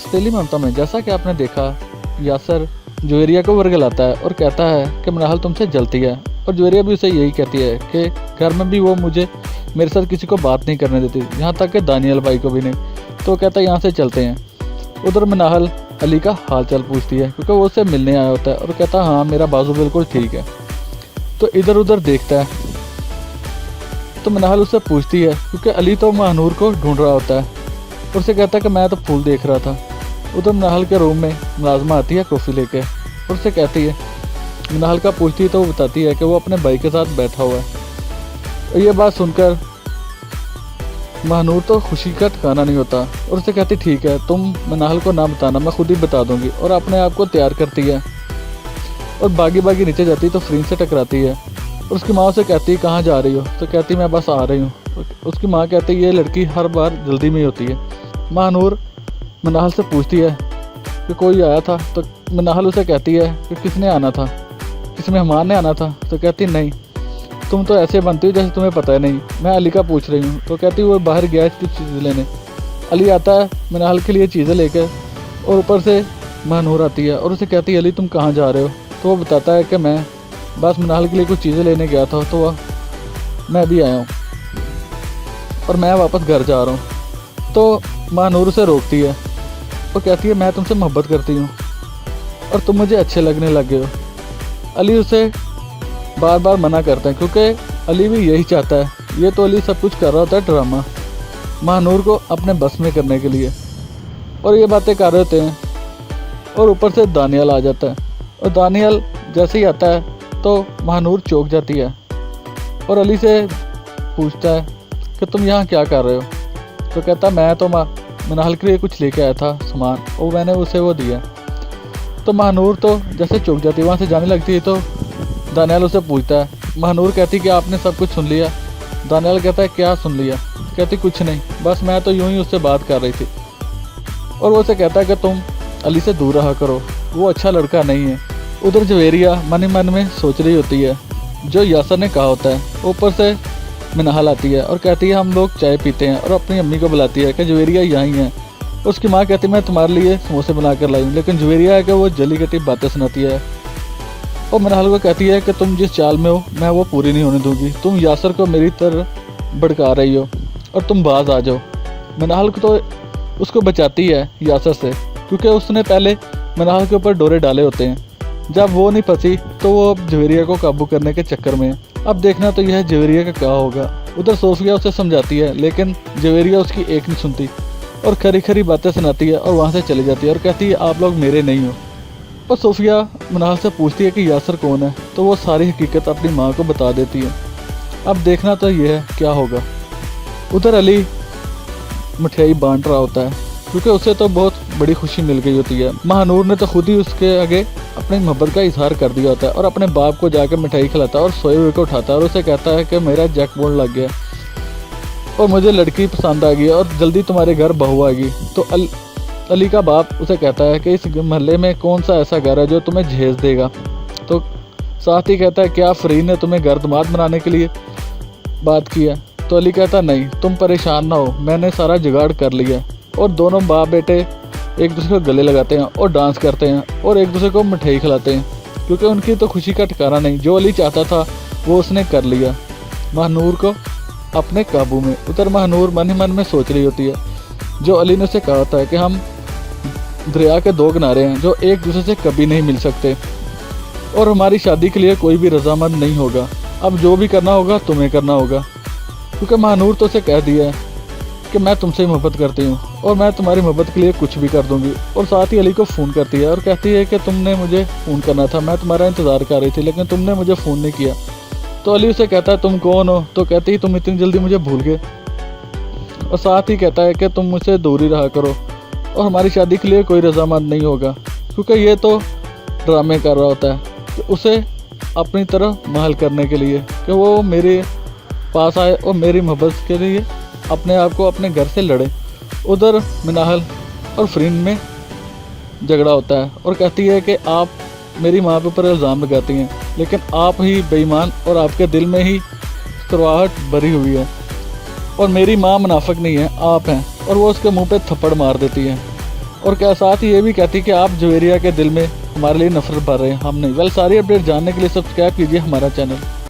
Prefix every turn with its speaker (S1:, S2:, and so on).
S1: सतीली ममता में जैसा कि आपने देखा, यासर जवेरिया को वर्गलाता है और कहता है कि मनाहल तुमसे जलती है, और जवेरिया भी उसे यही कहती है कि घर में भी वो मेरे साथ किसी को बात नहीं करने देती, यहाँ तक कि दानियल भाई को भी नहीं। तो कहता है यहाँ से चलते हैं। उधर मनाहल अली का हाल चाल पूछती है क्योंकि वो उससे मिलने आया होता है, और कहता है हाँ मेरा बाजू बिल्कुल ठीक है। तो इधर उधर देखता है तो मनाहल उससे पूछती है क्योंकि अली तो महानूर को ढूंढ रहा होता है, और उसे कहता है कि मैं तो फूल देख रहा था। उधर मनाहल के रूम में मुलाजमा आती है कॉफ़ी लेके, और उससे कहती है, मनाहल का पूछती है तो वो बताती है कि वो अपने भाई के साथ बैठा हुआ है। और ये बात सुनकर महानूर तो खुशी का ठिकाना नहीं होता, और उसे कहती ठीक है तुम मनाहल को ना बताना, मैं खुद ही बता दूंगी। और अपने आप को तैयार करती है और बागी बागी नीचे जाती तो फ्रीन से टकराती है, और उसकी माँ उसे कहती है कहाँ जा रही हो? तो कहती मैं बस आ रही हूँ। उसकी माँ कहती ये लड़की हर बार जल्दी में ही होती है। महानूर मनाहल से पूछती है कि कोई आया था? तो मनाहल उसे कहती है कि किसने आना था, किसी मेहमान ने आना था? तो कहती नहीं, तुम तो ऐसे बनती हो जैसे तुम्हें पता है नहीं, मैं अली का पूछ रही हूँ। तो कहती वो बाहर गया इसकी चीज़ें लेने। अली आता है मनाहल के लिए चीज़ें लेकर, और ऊपर से महानूर आती है और उसे कहती है अली तुम कहाँ जा रहे हो? तो वो बताता है कि मैं बस मनाहल के लिए कुछ चीज़ें लेने गया था, तो वह मैं भी आया हूँ और मैं वापस घर जा रहा हूँ। तो महानूर उसे रोकती है और कहती है मैं तुमसे मोहब्बत करती हूँ और तुम मुझे अच्छे लगने लगे हो। अली उसे बार बार मना करते हैं क्योंकि अली भी यही चाहता है। ये तो अली सब कुछ कर रहा होता है ड्रामा, महानूर को अपने बस में करने के लिए, और ये बातें कर रहे होते हैं। और ऊपर से दानियल आ जाता है, और दानियल जैसे ही आता है तो महानूर चौंक जाती है और अली से पूछता है कि तुम यहाँ क्या कर रहे हो? तो कहता मैं तो मनाहल के लिए कुछ लेके आया था सामान, और मैंने उसे वो दिया। तो महानूर तो जैसे चौंक जाती है, वहाँ से जाने लगती है। तो दानियल उसे पूछता है, महानूर कहती कि आपने सब कुछ सुन लिया? दानियल कहता है क्या सुन लिया? कहती कुछ नहीं, बस मैं तो यूं ही उससे बात कर रही थी। और वो उसे कहता है कि तुम अली से दूर रहा करो, वो अच्छा लड़का नहीं है। उधर जवेरिया मन ही मन में सोच रही होती है जो यासर ने कहा होता है। ऊपर से मनाहल आती है और कहती है हम लोग चाय पीते हैं, और अपनी अम्मी को बुलाती है कि जवेरिया यहीं है। उसकी माँ कहती है मैं तुम्हारे लिए समोसे बना कर लाई हूँ, लेकिन जवेरिया है कि वो जली कटी बातें सुनाती है और मनाहल को कहती है कि तुम जिस चाल में हो मैं वो पूरी नहीं होने दूंगी, तुम यासर को मेरी तरह भड़का रही हो और तुम बाज आ जाओ। मनाहल को तो उसको बचाती है यासर से, क्योंकि उसने पहले मनाहल के ऊपर डोरे डाले होते हैं। जब वो नहीं फंसी तो वो अब जवेरिया को काबू करने के चक्कर में है। अब देखना तो यह जवेरिया का क्या होगा। उधर सोफिया उसे समझाती है, लेकिन जवेरिया उसकी एक नहीं सुनती और खरी खरी बातें सुनाती है और वहाँ से चली जाती है और कहती है आप लोग मेरे नहीं हो। और सोफिया मनाहल से पूछती है कि यासर कौन है, तो वो सारी हकीकत अपनी माँ को बता देती है। अब देखना तो यह है क्या होगा। उधर अली मिठाई बांट रहा होता है क्योंकि उसे तो बहुत बड़ी खुशी मिल गई होती है। महानूर ने तो खुद ही उसके आगे अपनी मोहब्बत का इजहार कर दिया होता है और अपने बाप को जाकर मिठाई खिलाता है और सोए हुए को उठाता है और उसे कहता है कि मेरा जैकपॉट लग गया और मुझे लड़की पसंद आ गई और जल्दी तुम्हारे घर बहू आएगी। तो अली का बाप उसे कहता है कि इस महल्ले में कौन सा ऐसा घर है जो तुम्हें झेज देगा। तो साथ ही कहता है क्या फरीन ने तुम्हें घर दामाद बनाने के लिए बात किया? तो अली कहता नहीं, तुम परेशान ना हो, मैंने सारा जुगाड़ कर लिया। और दोनों बाप बेटे एक दूसरे को गले लगाते हैं और डांस करते हैं और एक दूसरे को मिठाई खिलाते हैं, क्योंकि उनकी तो खुशी का ठिकाना नहीं। जो अली चाहता था वो उसने कर लिया, महानूर को अपने काबू में। उधर महानूर मन ही मन में सोच रही होती है जो अली ने उसे कहा था कि हम दरिया के दो किनारे हैं जो एक दूसरे से कभी नहीं मिल सकते और हमारी शादी के लिए कोई भी रजामंद नहीं होगा। अब जो भी करना होगा तुम्हें करना होगा, क्योंकि महानूर तो उसे कह दिया है कि मैं तुमसे मोहब्बत करती हूँ और मैं तुम्हारी मोहब्बत के लिए कुछ भी कर दूंगी। और साथ ही अली को फ़ोन करती है और कहती है कि तुमने मुझे फ़ोन करना था, मैं तुम्हारा इंतज़ार कर रही थी लेकिन तुमने मुझे फ़ोन नहीं किया। तो अली उसे कहता है तुम कौन हो? तो कहती है तुम इतनी जल्दी मुझे भूल गए। और साथ ही कहता है कि तुम मुझसे दूर ही रहा करो और हमारी शादी के लिए कोई रजामंद नहीं होगा, क्योंकि ये तो ड्रामे कर रहा होता है तो उसे अपनी तरफ महल करने के लिए कि वो मेरे पास आए और मेरी मोहब्बत के लिए अपने आप को अपने घर से लड़े। उधर मनाहल और फरीन में झगड़ा होता है और कहती है कि आप मेरी माँ के ऊपर इल्ज़ाम लगाती हैं, लेकिन आप ही बेईमान और आपके दिल में ही करवाहट भरी हुई है और मेरी माँ मुनाफिक नहीं है, आप हैं। और वो उसके मुंह पे थप्पड़ मार देती है اور کیا ساتھ یہ بھی کہتی کہ آپ جویریہ کے دل میں ہمارے لیے نفرت بھر رہے ہیں، ہم نہیں۔ ساری اپڈیٹ جاننے کے لیے سبسکرائب کیجیے ہمارا چینل۔